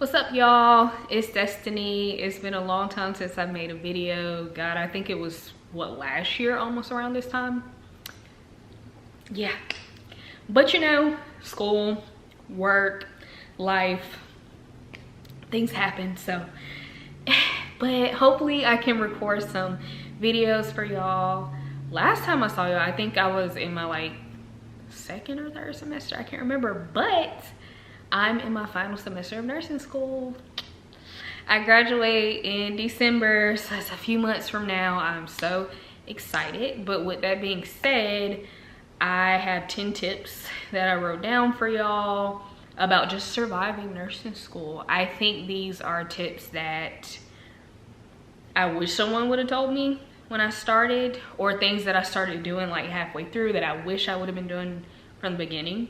What's up, y'all? It's Destiny. It's been a long time since I've made a video. God, I think it was last year, almost around this time. Yeah, but you know, school, work, life, things happen. So but hopefully I can record some videos for y'all. Last time I saw y'all, I think I was in my second or third semester, I can't remember, but I'm in my final semester of nursing school. I graduate in December, so it's a few months from now. I'm so excited. But with that being said, I have 10 tips that I wrote down for y'all about just surviving nursing school. I think these are tips that I wish someone would have told me when I started, or things that I started doing like halfway through that I wish I would have been doing from the beginning.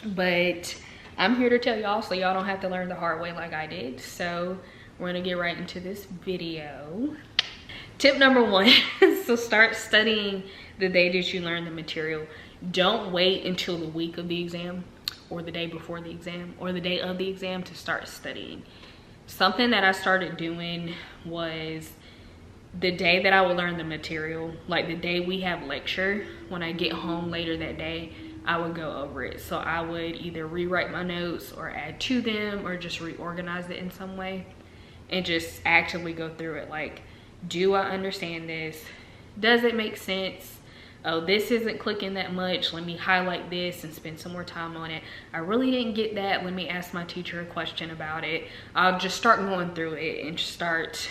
But I'm here to tell y'all so y'all don't have to learn the hard way like I did. So we're gonna get right into this video. Tip number 1, so start studying the day that you learn the material. Don't wait until the week of the exam or the day before the exam or the day of the exam to start studying. Something that I started doing was the day that I would learn the material, like the day we have lecture, when I get home later that day, I would go over it. So I would either rewrite my notes or add to them or just reorganize it in some way and just actively go through it. Like, do I understand this? Does it make sense? Oh, this isn't clicking that much. Let me highlight this and spend some more time on it. I really didn't get that. Let me ask my teacher a question about it. I'll just start going through it and start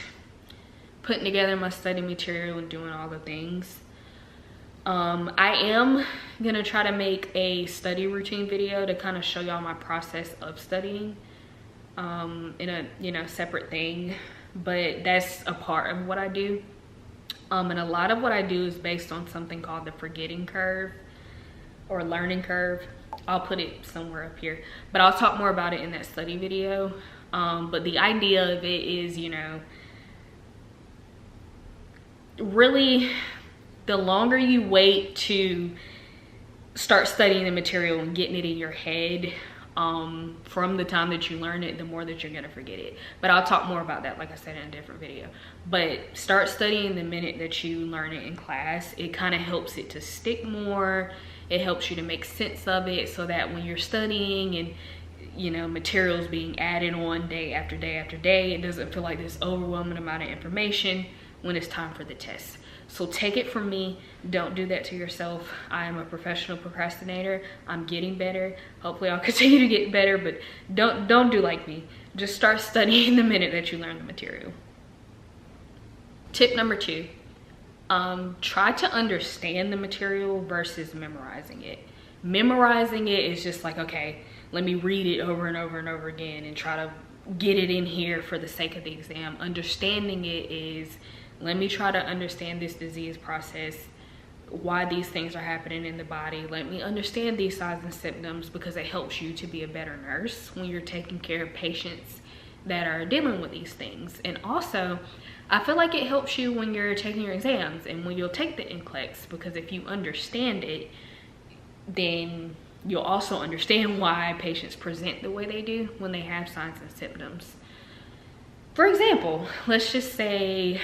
putting together my study material and doing all the things. I am gonna try to make a study routine video to kind of show y'all my process of studying in a separate thing, but that's a part of what I do. And a lot of what I do is based on something called the forgetting curve or learning curve. I'll put it somewhere up here, but I'll talk more about it in that study video. But the idea of it is, really, the longer you wait to start studying the material and getting it in your head, from the time that you learn it, the more that you're gonna forget it. But I'll talk more about that, like I said, in a different video. But start studying the minute that you learn it in class. It kind of helps it to stick more. It helps you to make sense of it so that when you're studying and materials being added on day after day after day, it doesn't feel like this overwhelming amount of information when it's time for the test. So take it from me, don't do that to yourself. I am a professional procrastinator. I'm getting better. Hopefully I'll continue to get better, but don't do like me. Just start studying the minute that you learn the material. Tip number 2, try to understand the material versus memorizing it. Memorizing it is just like, okay, let me read it over and over and over again and try to get it in here for the sake of the exam. Understanding it is, let me try to understand this disease process, why these things are happening in the body. Let me understand these signs and symptoms, because it helps you to be a better nurse when you're taking care of patients that are dealing with these things. And also, I feel like it helps you when you're taking your exams and when you'll take the NCLEX, because if you understand it, then you'll also understand why patients present the way they do when they have signs and symptoms. For example, let's just say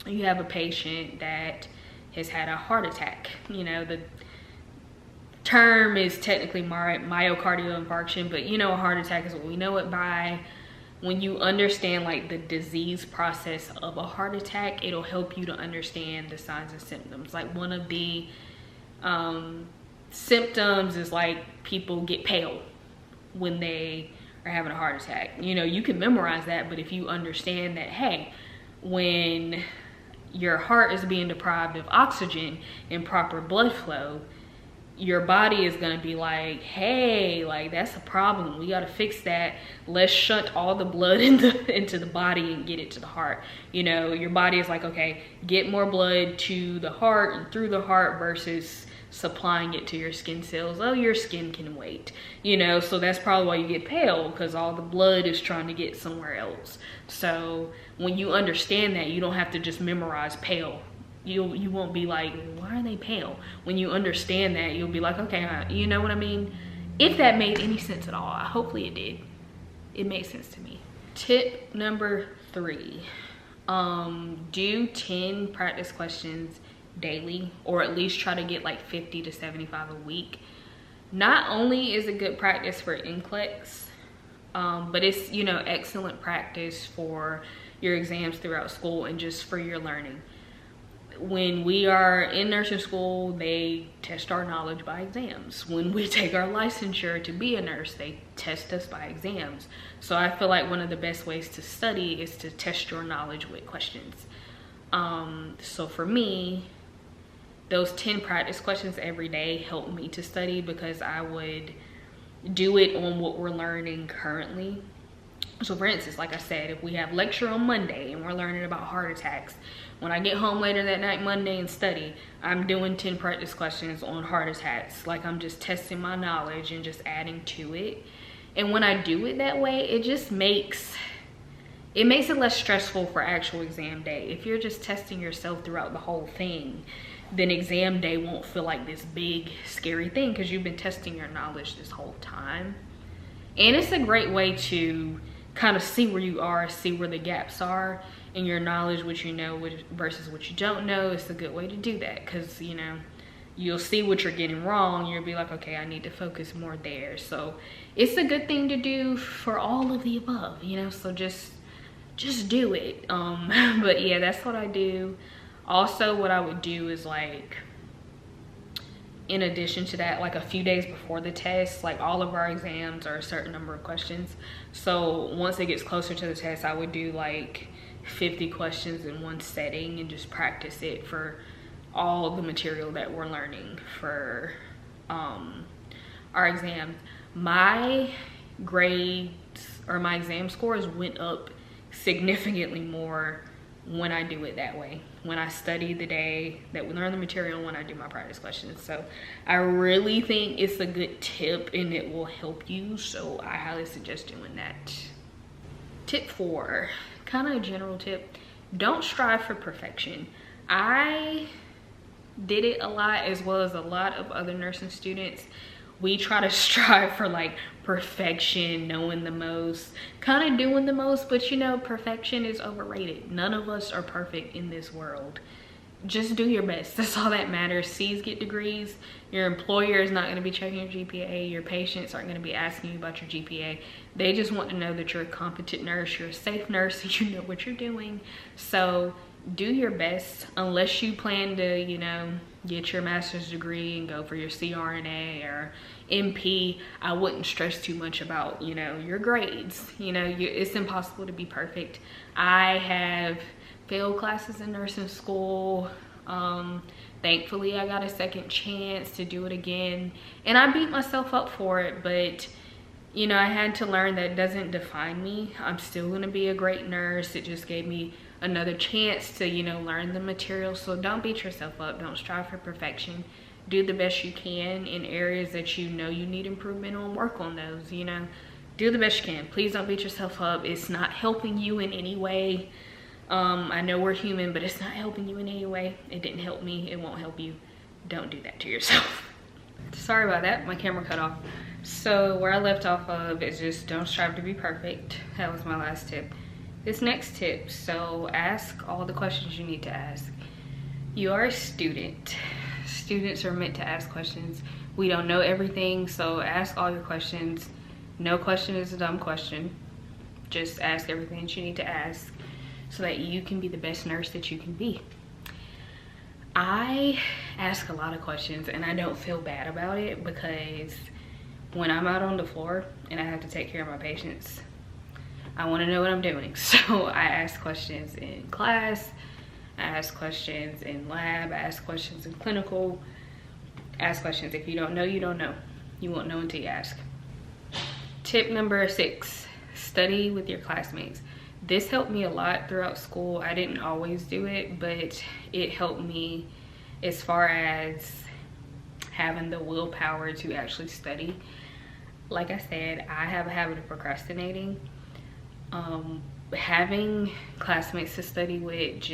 you have a patient that has had a heart attack. The term is technically myocardial infarction, but a heart attack is what we know it by. When you understand like the disease process of a heart attack, it'll help you to understand the signs and symptoms. Like, one of the symptoms is like people get pale when they are having a heart attack. You can memorize that, but if you understand that, hey, when your heart is being deprived of oxygen and proper blood flow, your body is going to be like, hey, like, that's a problem. We got to fix that. Let's shunt all the blood into the body and get it to the heart. Your body is like, okay, get more blood to the heart and through the heart versus supplying it to your skin cells. Oh, your skin can wait, so that's probably why you get pale, because all the blood is trying to get somewhere else. So when you understand that, you don't have to just memorize pale. You won't be like, why are they pale? When you understand that, you'll be like, okay, you know what I mean? If that made any sense at all. Hopefully it did. it made sense to me. Tip number 3, do 10 practice questions daily, or at least try to get like 50 to 75 a week. Not only is it good practice for NCLEX, but it's, you know, excellent practice for your exams throughout school and just for your learning. When we are in nursing school, they test our knowledge by exams. When we take our licensure to be a nurse, they test us by exams. So I feel like one of the best ways to study is to test your knowledge with questions. So for me, those 10 practice questions every day helped me to study, because I would do it on what we're learning currently. So for instance, like I said, if we have lecture on Monday and we're learning about heart attacks, when I get home later that night Monday and study, I'm doing 10 practice questions on heart attacks. Like, I'm just testing my knowledge and just adding to it. And when I do it that way, it just makes it less stressful for actual exam day. If you're just testing yourself throughout the whole thing, then exam day won't feel like this big scary thing, because you've been testing your knowledge this whole time. And it's a great way to kind of see where you are, see where the gaps are in your knowledge, what you know versus what you don't know. It's a good way to do that, because, you know, you'll see what you're getting wrong. You'll be like, okay, I need to focus more there. So it's a good thing to do for all of the above, you know, so just do it. But yeah, that's what I do. Also, what I would do is, like, in addition to that, like a few days before the test, like all of our exams are a certain number of questions. So once it gets closer to the test, I would do like 50 questions in one setting and just practice it for all of the material that we're learning for our exams. My grades, or my exam scores, went up significantly more when I do it that way, when I study the day that we learn the material, when I do my practice questions. So I really think it's a good tip and it will help you, so I highly suggest doing that. Tip 4, kind of a general tip: don't strive for perfection. I did it a lot, as well as a lot of other nursing students. We try to strive for like perfection, knowing the most, kind of doing the most, but you know, perfection is overrated. None of us are perfect in this world. Just do your best. That's all that matters. C's get degrees. Your employer is not going to be checking your GPA. Your patients aren't going to be asking you about your GPA. They just want to know that you're a competent nurse, you're a safe nurse, and you know what you're doing. So do your best, unless you plan to, you know, get your master's degree and go for your CRNA or MP. I wouldn't stress too much about, you know, your grades. You know, it's impossible to be perfect. I have failed classes in nursing school. Thankfully, I got a second chance to do it again, and I beat myself up for it, but you know, I had to learn that it doesn't define me. I'm still going to be a great nurse. It just gave me another chance to, you know, learn the material. So don't beat yourself up. Don't strive for perfection. Do the best you can in areas that you know you need improvement on. Work on those, you know. Do the best you can. Please don't beat yourself up. It's not helping you in any way. I know we're human, but it's not helping you in any way. It didn't help me. It won't help you. Don't do that to yourself. Sorry about that. My camera cut off. So where I left off of is just don't strive to be perfect. That was my last tip. This next tip: so ask all the questions you need to ask. You are a student. Students are meant to ask questions. We don't know everything, so ask all your questions. No question is a dumb question. Just ask everything that you need to ask so that you can be the best nurse that you can be. I ask a lot of questions and I don't feel bad about it, because when I'm out on the floor and I have to take care of my patients, I want to know what I'm doing. So I ask questions in class, I ask questions in lab, I ask questions in clinical. Ask questions. If you don't know, you don't know. You won't know until you ask. Tip number 6, study with your classmates. This helped me a lot throughout school. I didn't always do it, but it helped me as far as having the willpower to actually study. Like I said, I have a habit of procrastinating. Having classmates to study with,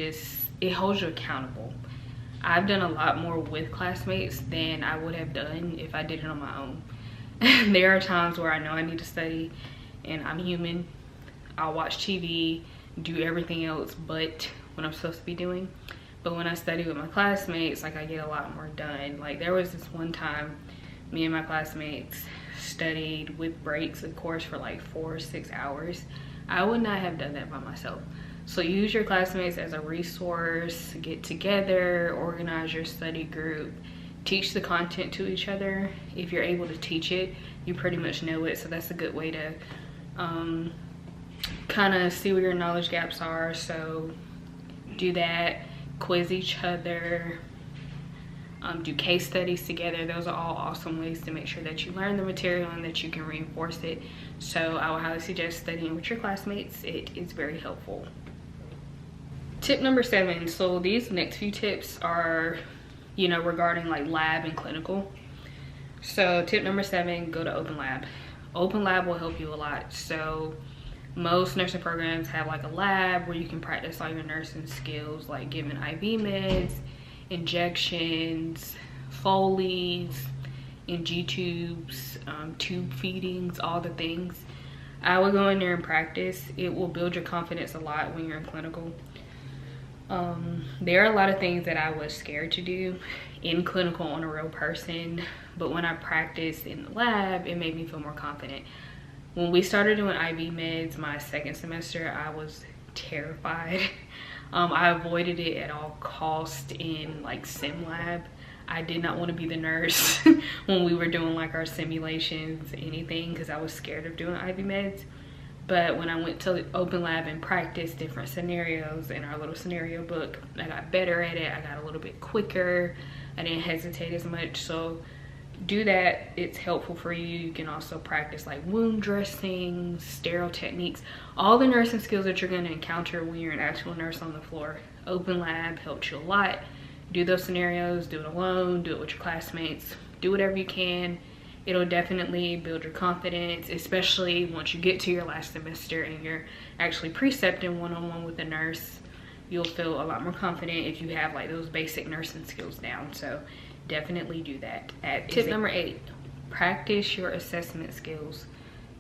it holds you accountable. I've done a lot more with classmates than I would have done if I did it on my own. There are times where I know I need to study and I'm human. I'll watch TV, do everything else but what I'm supposed to be doing. But when I study with my classmates, like, I get a lot more done. Like, there was this one time me and my classmates studied with breaks, of course, for like 4 or 6 hours. I would not have done that by myself. So use your classmates as a resource, get together, organize your study group, teach the content to each other. If you're able to teach it, you pretty much know it. So that's a good way to kind of see where your knowledge gaps are. So do that, quiz each other, do case studies together. Those are all awesome ways to make sure that you learn the material and that you can reinforce it. So I would highly suggest studying with your classmates. It is very helpful. Tip number 7. So these next few tips are, you know, regarding like lab and clinical. So tip number 7, go to open lab. Open lab will help you a lot. So most nursing programs have like a lab where you can practice all your nursing skills, like giving IV meds, injections, Foleys, NG tubes, tube feedings, all the things. I would go in there and practice. It will build your confidence a lot when you're in clinical. There are a lot of things that I was scared to do in clinical on a real person, but when I practiced in the lab, it made me feel more confident. When we started doing IV meds my 2nd semester, I was terrified. I avoided it at all costs in like sim lab. I did not want to be the nurse when we were doing like our simulations, anything, because I was scared of doing IV meds. But when I went to open lab and practiced different scenarios in our little scenario book, I got better at it. I got a little bit quicker. I didn't hesitate as much. So do that. It's helpful for you. You can also practice like wound dressings, sterile techniques, all the nursing skills that you're going to encounter when you're an actual nurse on the floor. Open lab helps you a lot. Do those scenarios, do it alone, do it with your classmates, do whatever you can. It'll definitely build your confidence, especially once you get to your last semester and you're actually precepting one-on-one with a nurse. You'll feel a lot more confident if you have like those basic nursing skills down. So definitely do that. Tip number 8, practice your assessment skills.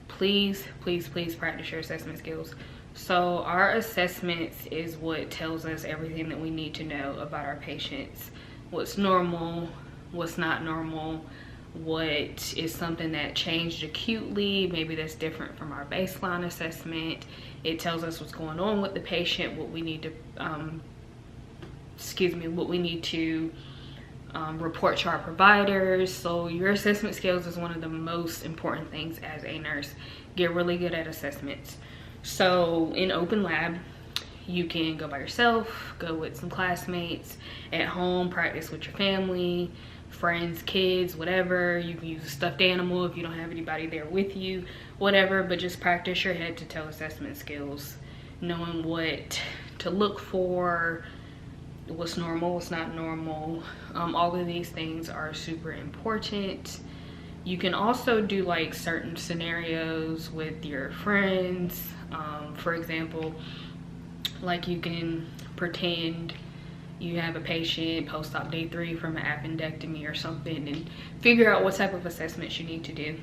Please, please, please practice your assessment skills. So our assessments is what tells us everything that we need to know about our patients. What's normal, what's not normal, what is something that changed acutely, maybe that's different from our baseline assessment. It tells us what's going on with the patient, what we need to report to our providers. So your assessment skills is one of the most important things as a nurse. Get really good at assessments. So in open lab, you can go by yourself, go with some classmates, at home, practice with your family, friends, kids, whatever. You can use a stuffed animal if you don't have anybody there with you, whatever, but just practice your head to toe assessment skills, knowing what to look for, what's normal, what's not normal. All of these things are super important. You can also do like certain scenarios with your friends. For example, like you can pretend you have a patient post-op day 3 from an appendectomy or something and figure out what type of assessments you need to do.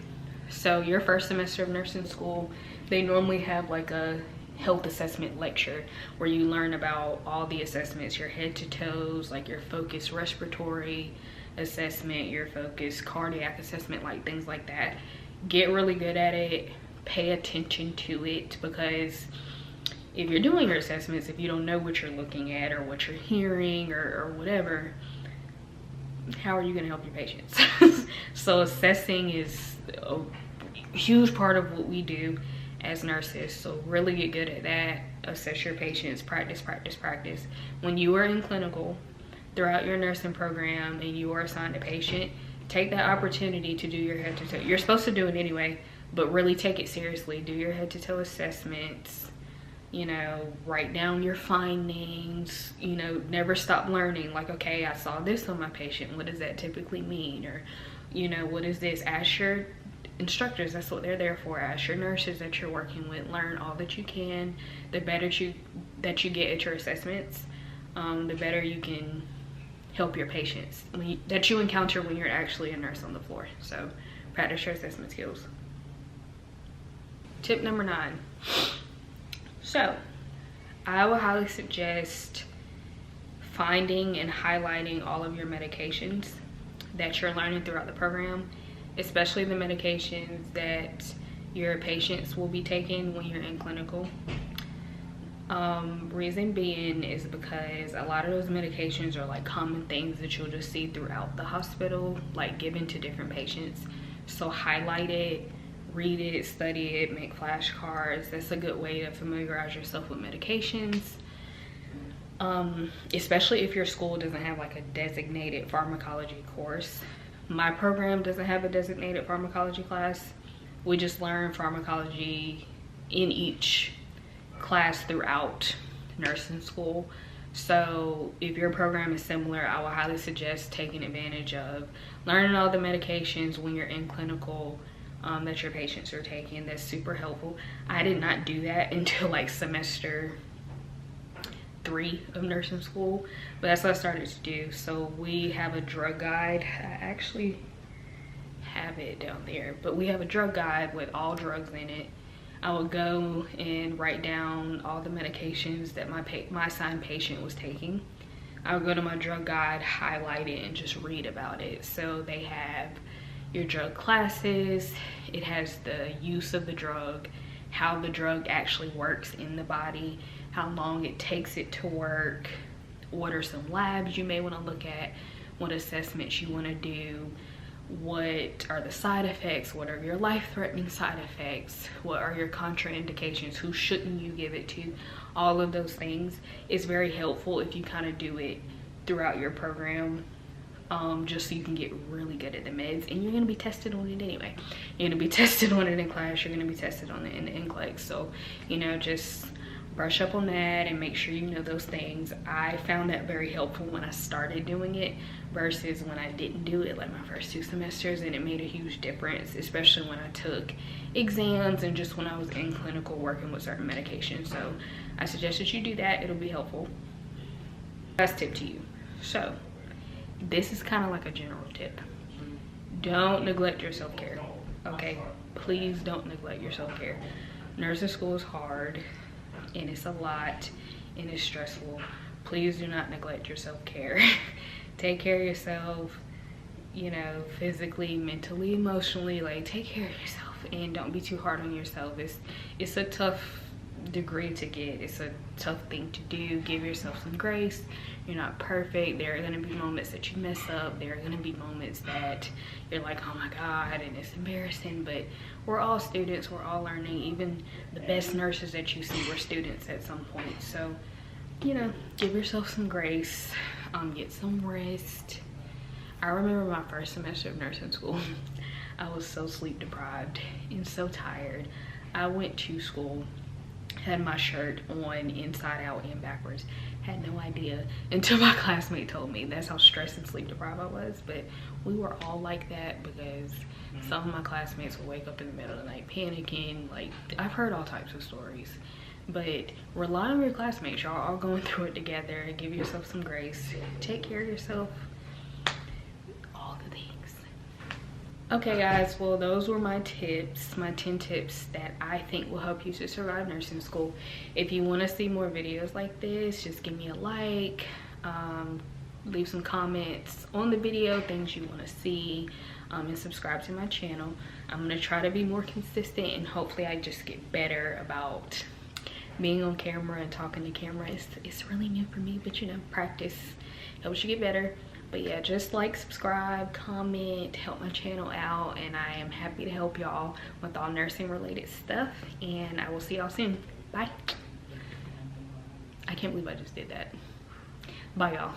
So your first semester of nursing school, they normally have like a health assessment lecture where you learn about all the assessments, your head to toes, like your focused respiratory assessment, your focused cardiac assessment, like things like that. Get really good at it, pay attention to it, because if you're doing your assessments, if you don't know what you're looking at or what you're hearing or whatever, how are you going to help your patients? So assessing is a huge part of what we do as nurses. So really get good at that. Assess your patients, practice, practice, practice. When you are in clinical throughout your nursing program and you are assigned a patient, take that opportunity to do your head to toe. You're supposed to do it anyway, but really take it seriously. Do your head to toe assessments. You know, write down your findings. You know, never stop learning. Like, okay, I saw this on my patient. What does that typically mean? Or, you know, what is this? Ask your instructors. That's what they're there for. Ask your nurses that you're working with. Learn all that you can. The better that you get at your assessments, the better you can help your patients that you encounter when you're actually a nurse on the floor. So practice your assessment skills. tip number 9. So I would highly suggest finding and highlighting all of your medications that you're learning throughout the program, especially the medications that your patients will be taking when you're in clinical. Reason being is because a lot of those medications are like common things that you'll just see throughout the hospital, like given to different patients. So highlight it, read it, study it, make flashcards. That's a good way to familiarize yourself with medications. Especially if your school doesn't have like a designated pharmacology course. My program doesn't have a designated pharmacology class. We just learn pharmacology in each class throughout nursing school. So if your program is similar, I would highly suggest taking advantage of learning all the medications when you're in clinical that your patients are taking. That's super helpful. I did not do that until like semester 3 of nursing school, but that's what I started to do. So we have a drug guide. I actually have it down there, but we have a drug guide with all drugs in it. I would go and write down all the medications that my assigned patient was taking. I would go to my drug guide, highlight it, and just read about it. So they have your drug classes, it has the use of the drug, how the drug actually works in the body, how long it takes it to work, what are some labs you may want to look at, what assessments you want to do, what are the side effects, what are your life-threatening side effects, what are your contraindications, who shouldn't you give it to. All of those things is very helpful if you kind of do it throughout your program, just so you can get really good at the meds. And you're going to be tested on it anyway. You're going to be tested on it in class, you're going to be tested on it in the NCLEX. So, you know, just brush up on that and make sure you know those things. I found that very helpful when I started doing it versus when I didn't do it, like my first 2 semesters, and it made a huge difference, especially when I took exams and just when I was in clinical working with certain medications. So I suggest that you do that. It'll be helpful. Last tip to you. So this is kind of like a general tip. Don't neglect your self-care, okay? Please don't neglect your self-care. Nursing school is hard and it's a lot and it's stressful. Please do not neglect your self-care. Take care of yourself, you know, physically, mentally, emotionally. Like, take care of yourself and don't be too hard on yourself. It's a tough degree to get. It's a tough thing to do. Give yourself some grace. You're not perfect. There are going to be moments that you mess up. There are going to be moments that you're like, oh my God, and it's embarrassing. But we're all students. We're all learning. Even the best nurses that you see were students at some point. So, you know, give yourself some grace. Get some rest. I remember my first semester of nursing school. I was so sleep deprived and so tired. I went to school, had my shirt on inside out and backwards. Had no idea until my classmate told me. That's how stressed and sleep deprived I was. But we were all like that because some of my classmates would wake up in the middle of the night panicking. Like, I've heard all types of stories. But rely on your classmates. Y'all all going through it together. Give yourself some grace. Take care of yourself. All the things. Okay guys, well those were my tips, my 10 tips that I think will help you to survive nursing school. If you want to see more videos like this, just give me a like, leave some comments on the video, things you want to see, and subscribe to my channel. I'm going to try to be more consistent and hopefully I just get better about being on camera and talking to camera. It's really new for me, but you know, practice helps you get better. But yeah, just like, subscribe, comment, help my channel out, and I am happy to help y'all with all nursing related stuff, and I will see y'all soon. Bye. I can't believe I just did that. Bye y'all.